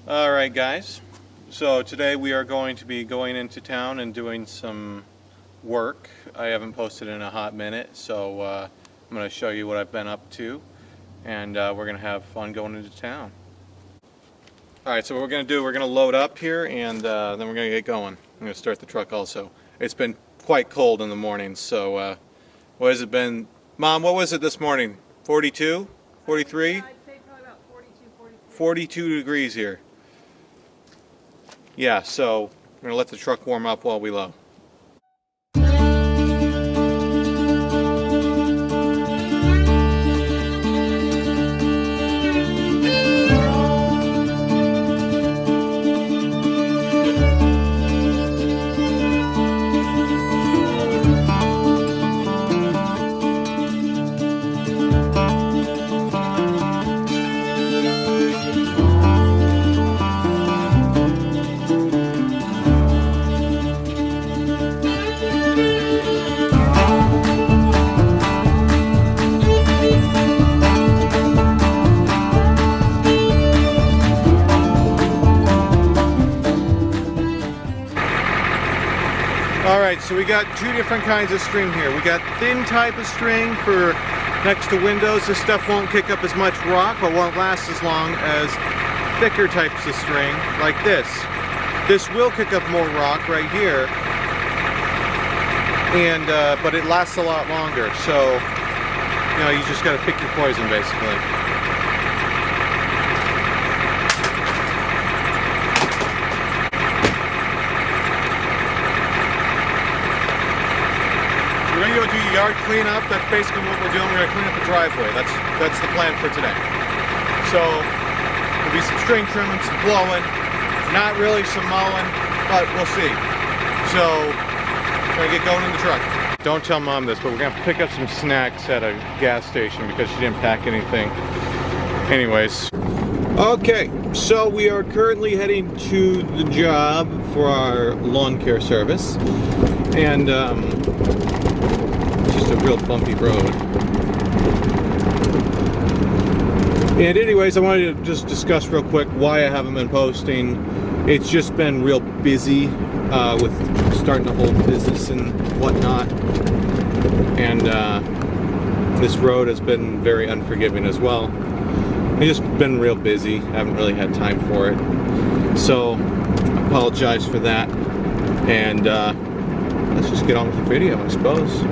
Alright guys, so today we are going to be going into town and doing some work. I haven't posted in a hot minute, so I'm going to show you what I've been up to, and we're going to have fun going into town. Alright, so what we're going to do, we're going to load up here, and then we're going to get going. I'm going to start the truck also. It's been quite cold in the morning, so what has it been? Mom, what was it this morning? 42? 43? Yeah, I'd say probably about 42, 43. 42 degrees here. Yeah, so we're going to let the truck warm up while we load. Alright, so we got two different kinds of string here. We got thin type of string for next to windows. This stuff won't kick up as much rock, but won't last as long as thicker types of string, like this. This will kick up more rock right here, and but it lasts a lot longer. So, you know, you just got to pick your poison, basically. We're going to go do yard cleanup. That's basically what we're doing. We're going to clean up the driveway. That's the plan for today. So there'll be some string trimming, some blowing, not really some mowing, but we'll see. So we're going to get going in the truck. Don't tell Mom this, but we're going to pick up some snacks at a gas station because she didn't pack anything. Anyways. Okay, so we are currently heading to the job for our lawn care service. And just a real bumpy road. And anyways, I wanted to just discuss real quick why I haven't been posting. It's just been real busy with starting a whole business and whatnot. And this road has been very unforgiving as well. It's just been real busy. I haven't really had time for it. So I apologize for that. And let's just get on with the video, I suppose.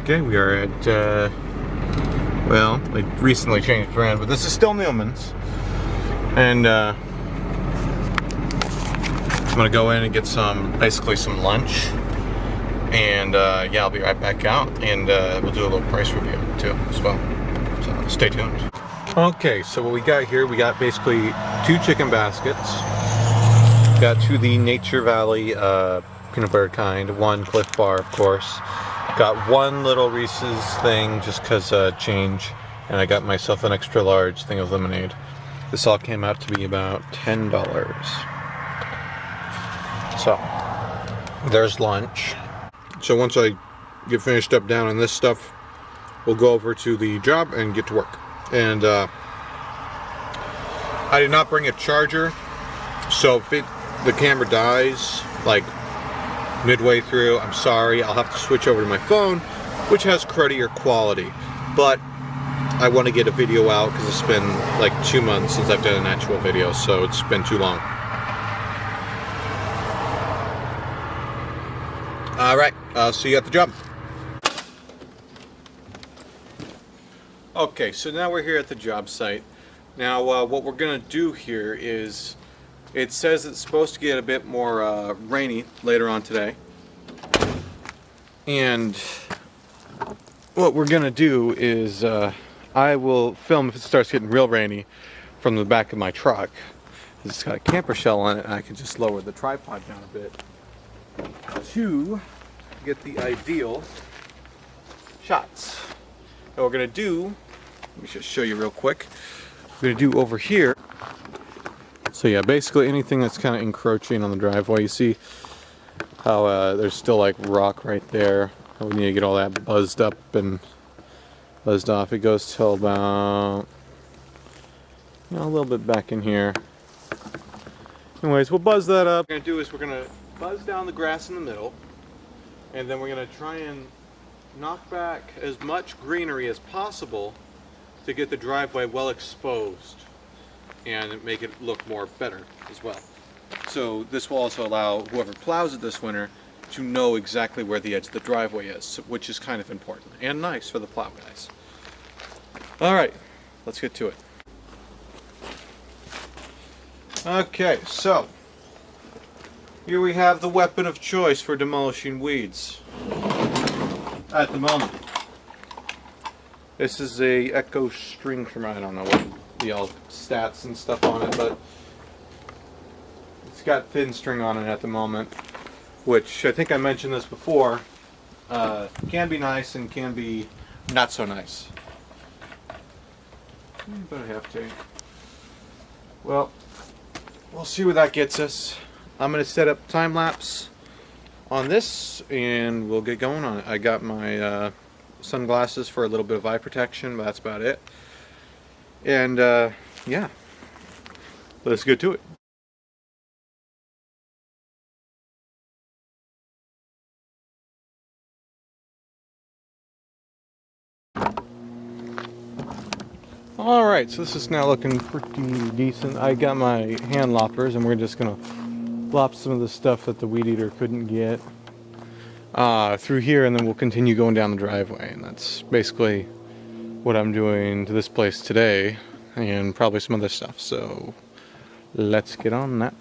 Okay, we are at, well, they recently changed brand, but this is still Newmans. And I'm gonna go in and get basically some lunch. And yeah, I'll be right back out, and we'll do a little price review too as well. So stay tuned. Okay, so what we got here, we got basically two chicken baskets. Got two of the Nature Valley peanut butter kind, one Cliff Bar, of course. Got one little Reese's thing just because change, and I got myself an extra large thing of lemonade. This all came out to be about $10. So there's lunch. So once I get finished up down on this stuff, we'll go over to the job and get to work. And I did not bring a charger, so if the camera dies like midway through, I'm sorry. I'll have to switch over to my phone, which has cruddier quality. But I want to get a video out because it's been like 2 months since I've done an actual video, so it's been too long. Alright, I'll see you at the job. Okay, so now we're here at the job site. Now what we're going to do here is, it says it's supposed to get a bit more rainy later on today. And what we're gonna do is I will film if it starts getting real rainy from the back of my truck. It's got a camper shell on it, and I can just lower the tripod down a bit to get the ideal shots. What we're gonna do, let me just show you real quick. We're gonna do over here. So yeah, basically anything that's kind of encroaching on the driveway. You see how there's still like rock right there. We need to get all that buzzed up and buzzed off. It goes till about, you know, a little bit back in here. Anyways, we'll buzz that up. What we're gonna do is we're gonna buzz down the grass in the middle, and then we're gonna try and knock back as much greenery as possible to get the driveway well exposed and make it look more better as well. So this will also allow whoever plows it this winter to know exactly where the edge of the driveway is, which is kind of important and nice for the plow guys. All right, let's get to it. Okay, so here we have the weapon of choice for demolishing weeds at the moment. This is a Echo string trimmer. I don't know what the all stats and stuff on it, but it's got thin string on it at the moment, which I think I mentioned this before. Can be nice and can be not so nice. About a half tank. Well, we'll see where that gets us. I'm going to set up time lapse on this and we'll get going on it. I got my sunglasses for a little bit of eye protection, but that's about it. And yeah, let's get to it. Alright, so this is now looking pretty decent. I got my Handloppers and we're just going to lop some of the stuff that the weed eater couldn't get through here, and then we'll continue going down the driveway. And that's basically what I'm doing to this place today, and probably some other stuff. So let's get on that.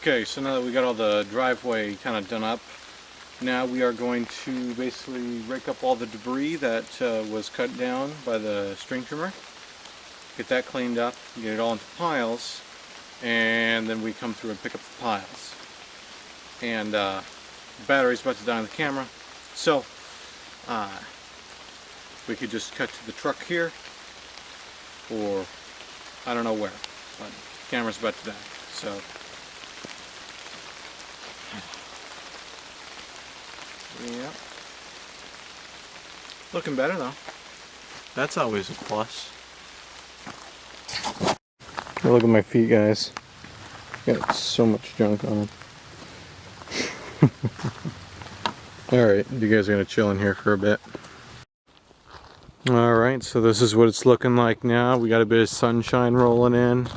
Okay, so now that we got all the driveway kind of done up, now we are going to basically rake up all the debris that was cut down by the string trimmer, get that cleaned up, get it all into piles, and then we come through and pick up the piles. And the battery's about to die on the camera, so we could just cut to the truck here, or I don't know where, but the camera's about to die, so. Yeah. Looking better though. That's always a plus. Look at my feet, guys. Got so much junk on them. Alright, you guys are gonna chill in here for a bit. Alright, so this is what it's looking like now. We got a bit of sunshine rolling in.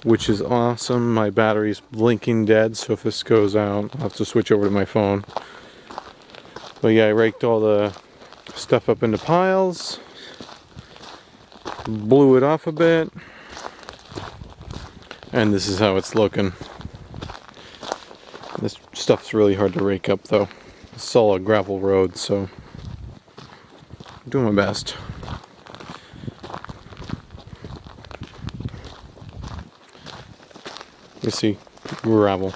which is awesome. My battery's blinking dead, so if this goes out, I'll have to switch over to my phone. But yeah, I raked all the stuff up into piles, blew it off a bit, and this is how it's looking. This stuff's really hard to rake up though. It's solid gravel road, so I'm doing my best. You see, gravel.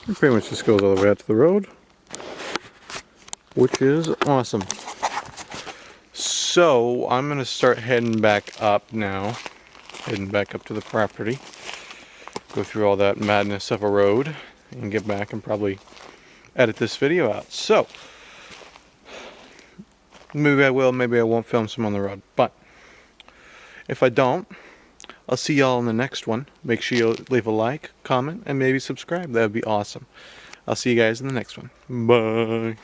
It pretty much just goes all the way out to the road, which is awesome. So I'm gonna start heading back up now, heading back up to the property, go through all that madness of a road, and get back and probably edit this video out. So maybe I will, maybe I won't film some on the road, but if I don't, I'll see y'all in the next one. Make sure you leave a like, comment, and maybe subscribe. That would be awesome. I'll see you guys in the next one. Bye.